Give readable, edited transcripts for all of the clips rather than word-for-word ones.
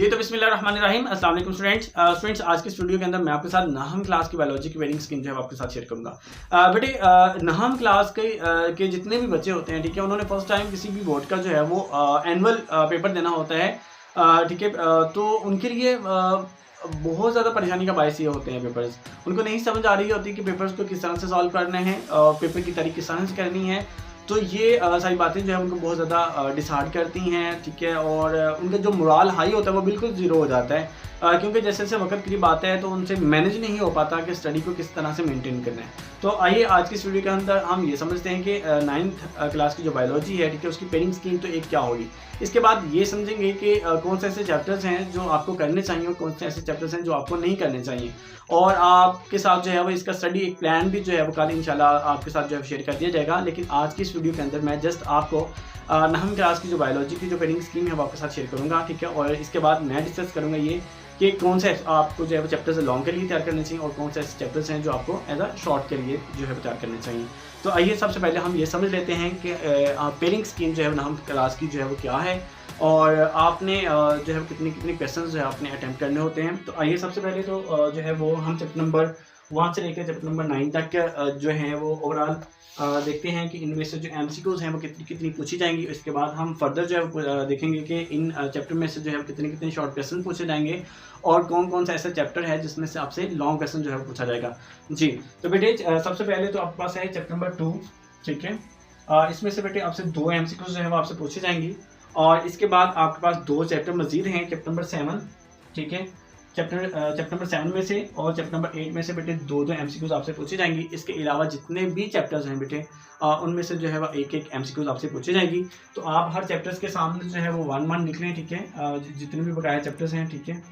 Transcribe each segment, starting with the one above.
जी तो बिस्मिल्लाहिर्रहमानिर्रहीम अस्सलाम वालेकुम स्टूडेंट्स। आज की स्टूडियो के अंदर मैं आपके साथ नाहम क्लास की बायोलॉजी की वेरिंग स्कीम जो है आपके साथ शेयर करूंगा। बेटे नाहम क्लास के जितने भी बच्चे होते हैं, ठीक है, उन्होंने फर्स्ट टाइम किसी भी बोर्ड का जो है वो एनुअल पेपर देना होता है, ठीक है। तो उनके लिए बहुत ज़्यादा परेशानी का बायस ये होते हैं पेपर्स। उनको नहीं समझ आ रही होती कि पेपर्स को किस तरह से सॉल्व करना है, पेपर की तारीख किस तरह से करनी है। तो ये सारी बातें जो है उनको बहुत ज़्यादा डिसहार्ट करती हैं, ठीक है। और उनका जो मोरल हाई होता है वो बिल्कुल ज़ीरो हो जाता है, क्योंकि जैसे जैसे वक्त करीब आता है तो उनसे मैनेज नहीं हो पाता कि स्टडी को किस तरह से मेंटेन करना है। तो आइए आज की स्टडी के अंदर हम ये समझते हैं कि 9th क्लास की जो बायोलॉजी है, ठीक है, उसकी पेयरिंग स्कीम तो एक क्या होगी। इसके बाद ये समझेंगे कि कौन से ऐसे चैप्टर्स हैं जो आपको करने चाहिए और कौन से ऐसे चैप्टर्स हैं जो आपको नहीं करने चाहिए। और आपके साथ जो है वो इसका स्टडी एक प्लान भी जो है वो कल इंशाल्लाह आपके साथ जो है शेयर कर दिया जाएगा। लेकिन आज की इस वीडियो के अंदर मैं जस्ट आपको नाहम क्लास की जो बायोलॉजी की जो पेयरिंग स्कीम है वो आपके साथ शेयर करूंगा, ठीक है। और इसके बाद मैं डिस्कस करूंगा ये कि कौन से आपको जो है वो चैप्टर्स लॉन्ग के लिए तैयार करने चाहिए और कौन से ऐसे चैप्टर्स हैं जो आपको एज अ शॉर्ट के लिए जो है तैयार करने चाहिए। तो आइए सबसे पहले हम ये समझ लेते हैं कि पेयरिंग स्कीम जो है नाहम क्लास की जो है वो क्या है और आपने जो है कितने क्वेश्चन जो है आपने अटैम्प्ट करने होते हैं। तो आइए सबसे पहले तो जो है वो हम चैप्टर नंबर 1 से लेकर चैप्टर नंबर 9 तक जो है वो ओवरऑल देखते हैं कि इनमें से जो एमसीक्यूज हैं वो कितनी पूछी जाएंगी। इसके बाद हम फर्दर जो है देखेंगे कि इन चैप्टर में से जो है कितने शॉर्ट क्वेश्चन पूछे जाएंगे और कौन कौन सा ऐसा चैप्टर है जिसमें से आपसे लॉन्ग क्वेश्चन जो है पूछा जाएगा। जी तो बेटे सबसे पहले तो आपके पास है चैप्टर नंबर 2, ठीक है। इसमें से बेटे आपसे 2 एमसीक्यूज जो है वो आपसे पूछी जाएंगी और इसके बाद आपके पास 2 चैप्टर मजीद हैं, चैप्टर नंबर 7, ठीक है। चैप्टर नंबर 7 में से और चैप्टर नंबर 8 में से बेटे 2 एमसीक्यूज आपसे पूछी जाएंगी। इसके अलावा जितने भी चैप्टर्स हैं बेटे उनमें से जो है वो एक एमसीक्यूज आपसे पूछी जाएगी। तो आप हर चैप्टर्स के सामने जो है वो 1 लिख लें, ठीक है, जितने भी बकाया चैप्टर्स हैं, ठीक है।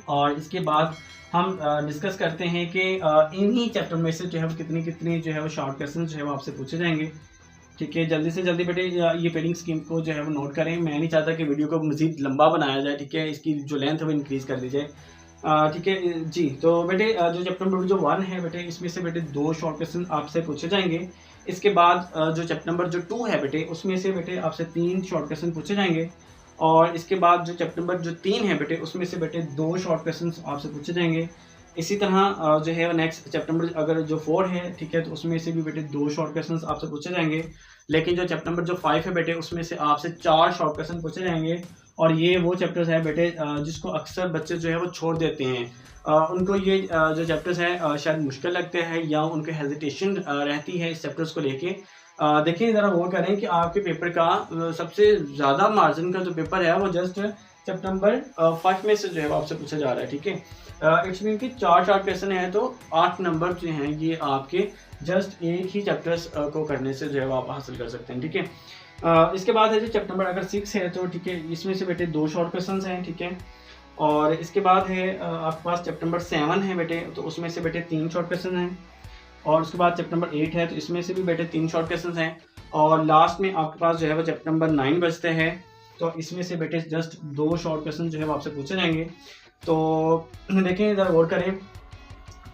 और इसके बाद हम डिस्कस करते हैं कि इन्हीं चैप्टर में से जो है वो कितनी जो है वो शॉर्ट क्वेश्चन जो है वो आपसे पूछे जाएंगे, ठीक है। जल्दी से जल्दी बेटे ये पेयरिंग स्कीम को जो है वो नोट करें। मैं नहीं चाहता कि वीडियो को मज़ीद लंबा बनाया जाए, ठीक है, इसकी जो लेंथ है वो इंक्रीज़ कर दी जाए, ठीक है जी। तो बेटे जो चैप्टर नंबर जो 1 है बेटे इसमें से बेटे 2 शॉर्ट क्वेश्चन आपसे पूछे जाएंगे। इसके बाद जो चैप्टर नंबर जो 2 है बेटे उसमें से बेटे आपसे 3 शॉर्ट क्वेश्चन पूछे जाएंगे। और इसके बाद जो चैप्टर नंबर जो 3 है बेटे उसमें से बेटे 2 शॉर्ट क्वेश्चन आपसे पूछे जाएंगे। इसी तरह जो है नेक्स्ट चैप्टर नंबर अगर जो 4 है, ठीक है, तो उसमें से भी बेटे 2 शॉर्ट क्वेश्चन आपसे पूछे जाएंगे। लेकिन जो चैप्टर नंबर जो 5 है बेटे उसमें से आपसे 4 शॉर्ट क्वेश्चन पूछे जाएंगे। और ये वो चैप्टर्स है बेटे जिसको अक्सर बच्चे जो है वो छोड़ देते हैं। उनको ये जो चैप्टर्स हैं शायद मुश्किल लगते हैं या उनको हेजिटेशन रहती है इस चैप्टर्स को लेके। देखिए ज़रा गौर करें कि आपके पेपर का सबसे ज़्यादा मार्जिन का जो पेपर है वो जस्ट चैप्टर नंबर 5 में से जो है वो आपसे पूछा जा रहा है, ठीक है। इट्स मीन कि 4 क्वेश्चन है तो 8 नंबर जो हैं ये आपके जस्ट एक ही चैप्टर्स को करने से जो है वो आप हासिल कर सकते हैं, ठीक है। इसके बाद है जो चैप्टर नंबर अगर 6 है तो ठीक है इसमें से बेटे 2 शॉर्ट क्वेश्चन हैं, ठीक है। और इसके बाद है आपके पास चैप्टर नंबर 7 है बेटे तो उसमें से बेटे 3 शॉर्ट क्वेश्चन हैं। और उसके बाद चैप्टर नंबर 8 है तो इसमें से भी बेटे 3 शॉर्ट क्वेश्चन हैं। और लास्ट में आपके पास जो है वो चैप्टर नंबर 9 बचते हैं तो इसमें से बेटे जस्ट 2 शॉर्ट क्वेश्चन जो है वो आपसे पूछे जाएंगे। तो देखें ज़रा गौर करें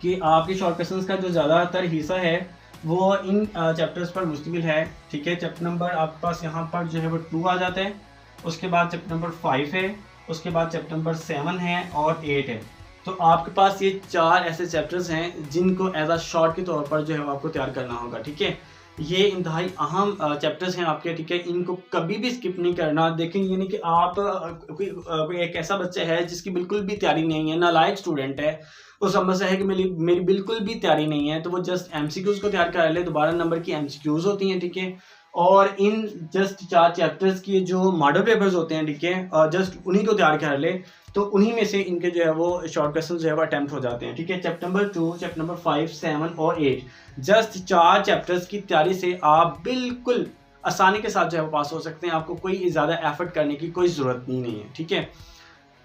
कि आपके शॉर्ट क्वेश्चंस का जो ज़्यादातर हिस्सा है वो इन चैप्टर्स पर मुश्तमिल है, ठीक है। चैप्टर नंबर आपके पास यहाँ पर जो है वो 2 आ जाते हैं। उसके बाद चैप्टर नंबर 5 है, उसके बाद चैप्टर नंबर 7 है और 8 है। तो आपके पास ये 4 ऐसे चैप्टर्स हैं जिनको एज अ शॉर्ट के तौर पर जो है आपको तैयार करना होगा, ठीक है। ये इंतहाई अहम चैप्टर्स हैं आपके, ठीक है, इनको कभी भी स्किप नहीं करना। देखें ये नहीं कि आप कोई एक ऐसा बच्चा है जिसकी बिल्कुल भी तैयारी नहीं है, नालायक स्टूडेंट है, वो समझता है कि मेरी बिल्कुल भी तैयारी नहीं है, तो वो जस्ट एमसीक्यूज को तैयार कर ले। 12 नंबर की एमसीक्यूज होती हैं, ठीक है। और इन जस्ट 4 चैप्टर्स की जो मॉडल पेपर्स होते हैं, ठीक है, जस्ट उन्हीं को तैयार कर ले तो उन्हीं में से इनके जो है वो शॉर्ट क्वेश्चन जो है वो अटैम्प्ट हो जाते हैं, ठीक है। चैप्टर नंबर 2, चैप्टर नंबर 5, 7 और 8 जस्ट 4 चैप्टर्स की तैयारी से आप बिल्कुल आसानी के साथ जो है वो पास हो सकते हैं। आपको कोई ज़्यादा एफर्ट करने की कोई ज़रूरत नहीं है, ठीक है।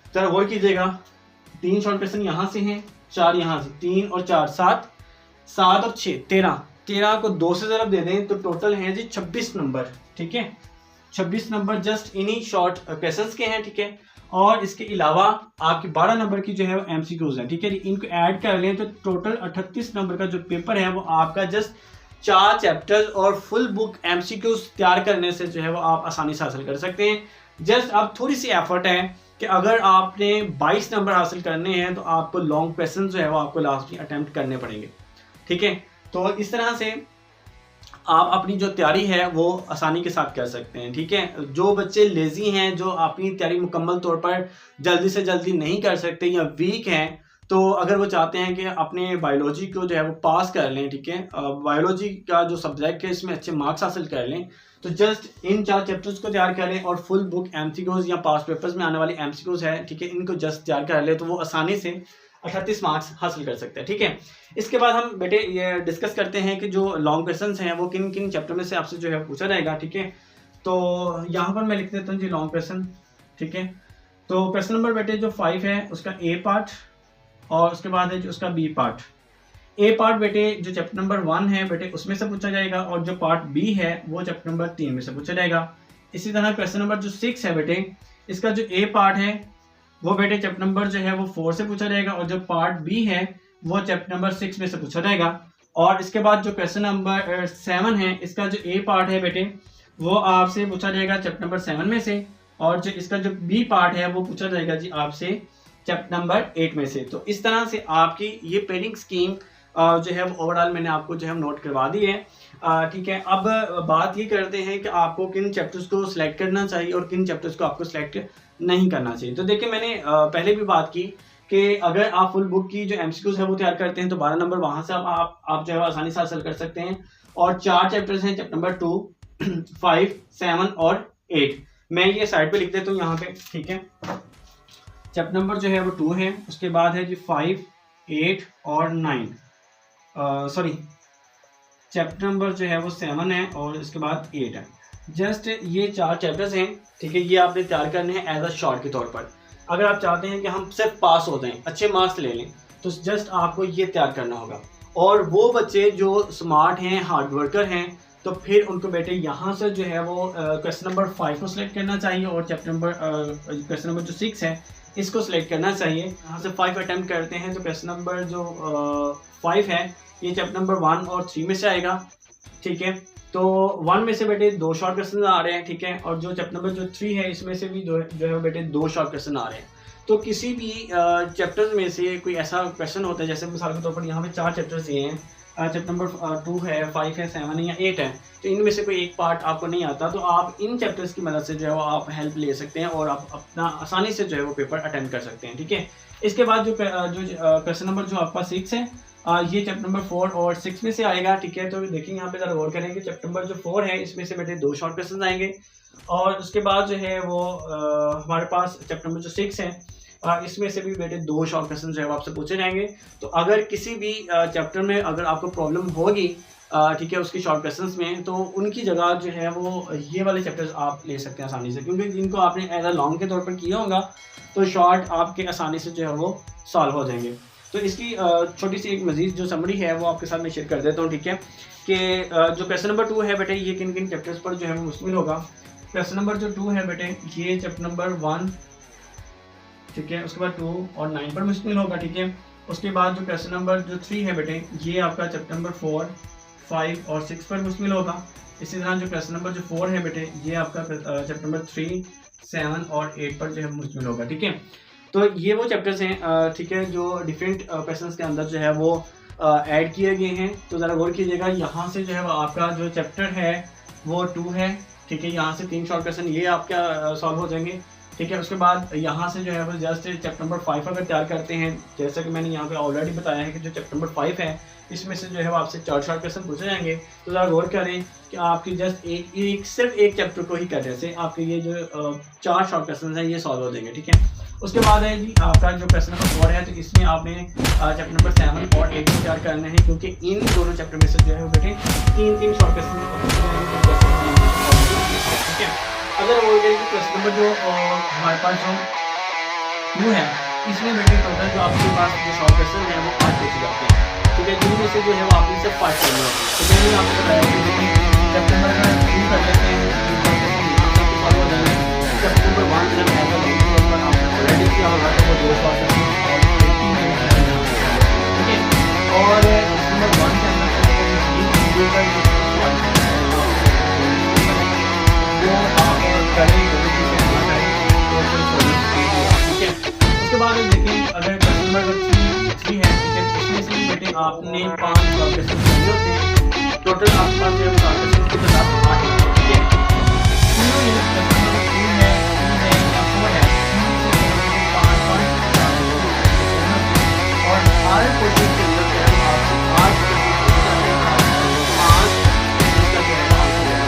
जरा गौर कीजिएगा 3 शॉर्ट क्वेश्चन यहाँ से हैं, 4 यहाँ से, 3 और 4 7 और 6 13 को 2 से ज़रा दे दें तो टोटल हैं जी 26 नंबर, ठीक है। 26 नंबर जस्ट इन्हीं शॉर्ट क्वेश्चंस के हैं, ठीक है। और इसके अलावा आपके 12 नंबर की जो है वो एमसीक्यूज हैं, ठीक है। इनको ऐड कर लें तो टोटल 38 नंबर का जो पेपर है वो आपका जस्ट 4 चैप्टर और फुल बुक एमसीक्यूज तैयार करने से जो है वो आप आसानी से हासिल कर सकते हैं। जस्ट अब थोड़ी सी एफर्ट है कि अगर आपने 22 नंबर हासिल करने हैं तो आपको लॉन्ग क्वेश्चन जो है वो आपको लास्ट में अटेम्प्ट करने पड़ेंगे, ठीक है। तो इस तरह से आप अपनी जो तैयारी है वो आसानी के साथ कर सकते हैं, ठीक है। जो बच्चे लेज़ी हैं, जो अपनी तैयारी मुकम्मल तौर पर जल्दी से जल्दी नहीं कर सकते या वीक हैं, तो अगर वो चाहते हैं कि अपने बायोलॉजी को जो है वो पास कर लें, ठीक है, बायोलॉजी का जो सब्जेक्ट है इसमें अच्छे मार्क्स हासिल कर लें, तो जस्ट इन 4 चैप्टर्स को तैयार करें और फुल बुक एमसीक्यूज या पास पेपर्स में आने वाली एमसीक्यूज है, ठीक है, इनको जस्ट तैयार कर ले तो वो आसानी से 38 मार्क्स हासिल कर सकते हैं, ठीक है। इसके बाद हम बेटे ये डिस्कस करते हैं कि जो लॉन्ग क्वेश्चंस हैं वो किन किन चैप्टर में से आपसे जो है पूछा जाएगा, ठीक है। तो यहाँ पर मैं लिख देता हूँ जी लॉन्ग क्वेश्चन, ठीक है। तो क्वेश्चन नंबर बेटे जो 5 है उसका ए पार्ट और उसके बाद है जो उसका बी पार्ट। ए पार्ट बेटे जो चैप्टर नंबर 1 है बेटे उसमें से पूछा जाएगा और जो पार्ट बी है वो चैप्टर नंबर 3 में से पूछा जाएगा। इसी तरह क्वेश्चन नंबर जो 6 है बेटे इसका जो ए पार्ट है वो बेटे चैप्टर नंबर जो है वो 4 से पूछा जाएगा और जो पार्ट बी है वो चैप्टर नंबर 6 में से पूछा जाएगा। और इसके बाद जो क्वेश्चन नंबर 7 है इसका जो ए पार्ट है बेटे वो आपसे पूछा जाएगा चैप्टर नंबर 7 में से और जो इसका जो बी पार्ट है वो पूछा जाएगा जी आपसे चैप्टर नंबर 8 में से। तो इस तरह से आपकी ये पेडिंग स्कीम जो है वो ओवरऑल मैंने आपको जो है नोट करवा दी है, ठीक है। अब बात ये करते हैं कि आपको किन चैप्टर्स को सिलेक्ट करना चाहिए और किन चैप्टर्स को आपको सिलेक्ट नहीं करना चाहिए। तो देखिए मैंने पहले भी बात की कि अगर आप फुल बुक की जो एमसीक्यूज है वो तैयार करते हैं तो 12 नंबर वहाँ से आप जो है आसानी से हासिल कर सकते हैं। और 4 चैप्टर्स हैं, चैप्टर नंबर 2, 5, 7 और 8। मैं ये साइड पे लिख देता हूँ यहाँ पे, ठीक है। चैप्टर नंबर जो है वो 2 है, उसके बाद है जी 5, 8 और 9, सॉरी चैप्टर नंबर जो है वो 7 है और इसके बाद 8 है। जस्ट ये 4 चैप्टर्स हैं, ठीक है। ये आपने तैयार करने हैं एज अ शॉर्ट के तौर पर। अगर आप चाहते हैं कि हम सिर्फ पास हो जाएं, अच्छे मार्क्स ले लें, तो जस्ट आपको ये तैयार करना होगा। और वो बच्चे जो स्मार्ट हैं, हार्ड वर्कर हैं, तो फिर उनको बेटे यहाँ से जो है वो क्वेश्चन नंबर 5 को सिलेक्ट करना चाहिए और क्वेश्चन नंबर जो 6 है इसको सिलेक्ट करना चाहिए। यहाँ से 5 अटैम्प्ट करते हैं तो क्वेश्चन नंबर जो 5 है ये चैप्टर नंबर 1 और 3 में से आएगा, ठीक है। तो 1 में से बेटे 2 शॉर्ट क्वेश्चन आ रहे हैं, ठीक है। और जो चैप्टर नंबर जो 3 है इसमें से भी जो है बेटे 2 शॉर्ट क्वेश्चन आ रहे हैं। तो किसी भी चैप्टर्स में से कोई ऐसा क्वेश्चन होता है, जैसे मिसाल के तौर पर यहाँ पे 4 चैप्टर्स दिए हैं, चैप्टर नंबर 2 है, 5 है, 7 है या 8 है, तो इनमें से कोई एक पार्ट आपको नहीं आता तो आप इन चैप्टर्स की मदद से जो है वो आप हेल्प ले सकते हैं और आप अपना आसानी से जो है वो पेपर अटेम्प्ट कर सकते हैं, ठीक है। इसके बाद जो क्वेश्चन नंबर जो आपका 6 है ये चैप्टर नंबर 4 और 6 में से आएगा, ठीक है। तो देखिए यहाँ पे ज़रा गौर करेंगे, चैप्टर नंबर जो 4 है इसमें से बेटे 2 शॉर्ट क्वेश्चन आएंगे और उसके बाद जो है वो हमारे पास चैप्टर नंबर जो 6 है इसमें से भी बेटे 2 शॉर्ट क्वेश्चन जो है आपसे पूछे जाएंगे। तो अगर किसी भी चैप्टर में अगर आपको प्रॉब्लम होगी, ठीक है, उसकी शॉर्ट क्वेश्चंस में, तो उनकी जगह जो है वो ये वाले चैप्टर्स आप ले सकते हैं आसानी से, क्योंकि जिनको आपने एज अ लॉन्ग के तौर पर किया होगा तो शॉर्ट आपके आसानी से जो है वो सॉल्व हो जाएंगे। तो इसकी छोटी सी एक मजीद जो समरी है वो आपके साथ मैं शेयर कर देता हूँ, ठीक है। कि जो क्वेश्चन नंबर 2 है बेटे ये किन किन चैप्टर्स पर जो है वो मुश्किल होगा। क्वेश्चन नंबर जो 2 है बेटे ये चैप्टर नंबर 1, ठीक है, उसके बाद 2 और 9 पर मुश्किल होगा, ठीक है। उसके बाद जो क्वेश्चन नंबर जो 3 है बेटे ये आपका चैप्टर नंबर 4, 5 और 6 पर मुश्किल होगा। इसी तरह जो क्वेश्चन नंबर जो 4 है बेटे ये आपका चैप्टर नंबर 3, 7 और 8 पर जो है मुश्किल होगा, ठीक है। तो ये वो चैप्टर्स हैं, ठीक है, जो डिफरेंट क्वेश्चंस के अंदर जो है वो ऐड किए गए हैं। तो ज़रा गौर कीजिएगा, यहाँ से जो है वो आपका जो चैप्टर है वो 2 है, ठीक है। यहाँ से 3 शॉर्ट क्वेश्चन ये आपका सॉल्व हो जाएंगे, ठीक है। उसके बाद यहाँ से जो है वो जस्ट चैप्टर नंबर 5 अगर तैयार करते हैं, जैसा कि मैंने यहाँ पे ऑलरेडी बताया है कि जो चैप्टर नंबर 5 है इसमें से जो है वो आपसे 4 शॉर्ट क्वेश्चन पूछे जाएंगे। तो ज़रा गौर करें कि आपकी जस्ट सिर्फ एक चैप्टर को ही करने से आपके ये जो 4 शॉर्ट क्वेश्चन हैं ये सॉल्व हो जाएंगे, ठीक है। उसके बाद है जी आपका जो क्वेश्चन नंबर 4 है, तो इसमें आपने चैप्टर नंबर 7 और 8 को तैयार करना है, क्योंकि इन दोनों चैप्टर में से जो है वो बेटे 3 शॉर्ट क्वेश्चन, ठीक है। अगर वो क्वेश्चन नंबर जो हमारे पास जो 2 है इसमें बेटे टोटल जो आपके पास जो शॉर्ट क्वेश्चन है वो 8 पूछे जाते हैं, ठीक है, जिनमें से जो है वो आपने सिर्फ 5 करना होता है। तो मैंने आपको बताया कि चैप्टर नंबर 2 कर लेते हैं, चैप्टर नंबर 1 जब ऑलरेडी किया होगा तो वो 2 शॉर्ट क्वेश्चन और 3 ठीक है। और नंबर 1 के अंदर जो आप करेंगे अगर क्वेश्चन नंबर 3 है, ठीक है, इसमें से बेटे आपने 5 क्वेश्चन करने होते हैं। टोटल आपके पास जो है 7 क्वेश्चन की तादाद 8 है, ठीक है। तीनों ही क्वेश्चन नंबर 2 है, 3 है या 4 है, इनमें से 5 और हर क्वेश्चन के अंदर जो है आपको 8 क्वेश्चन का जो है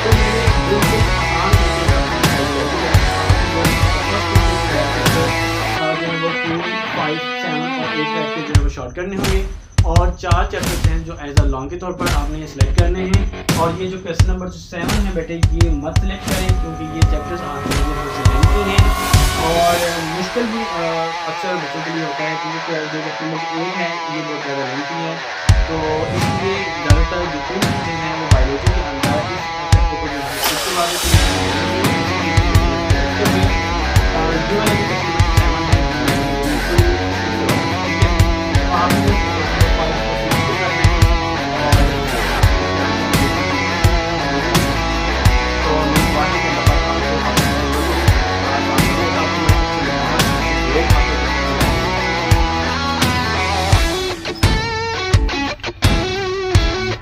तो मेरे बिल्कुल आसान तरीके से 2, 5, 7 और 8 करके जो है वो शॉर्ट करने होंगे और 4 चैप्टर्स हैं जो एज अ लॉन्ग के तौर पर आपने ये सिलेक्ट करने हैं। और ये जो क्वेश्चन नंबर 7 है बेटे ये मत सिलेक्ट करें क्योंकि ये चैप्टर्स आपके लिए थोड़े से लेंथी हैं और मुश्किल भी अक्सर बच्चों के लिए होता है क्योंकि जो क्वेश्चन नंबर 1 है ये बहुत ज़्यादा लेंथी है। तो इसलिए ज़्यादातर जितनी भी चीज़ें हैं वो बायोलॉजी के अंदर इस चैप्टर को जो है उसके बाद जो वाले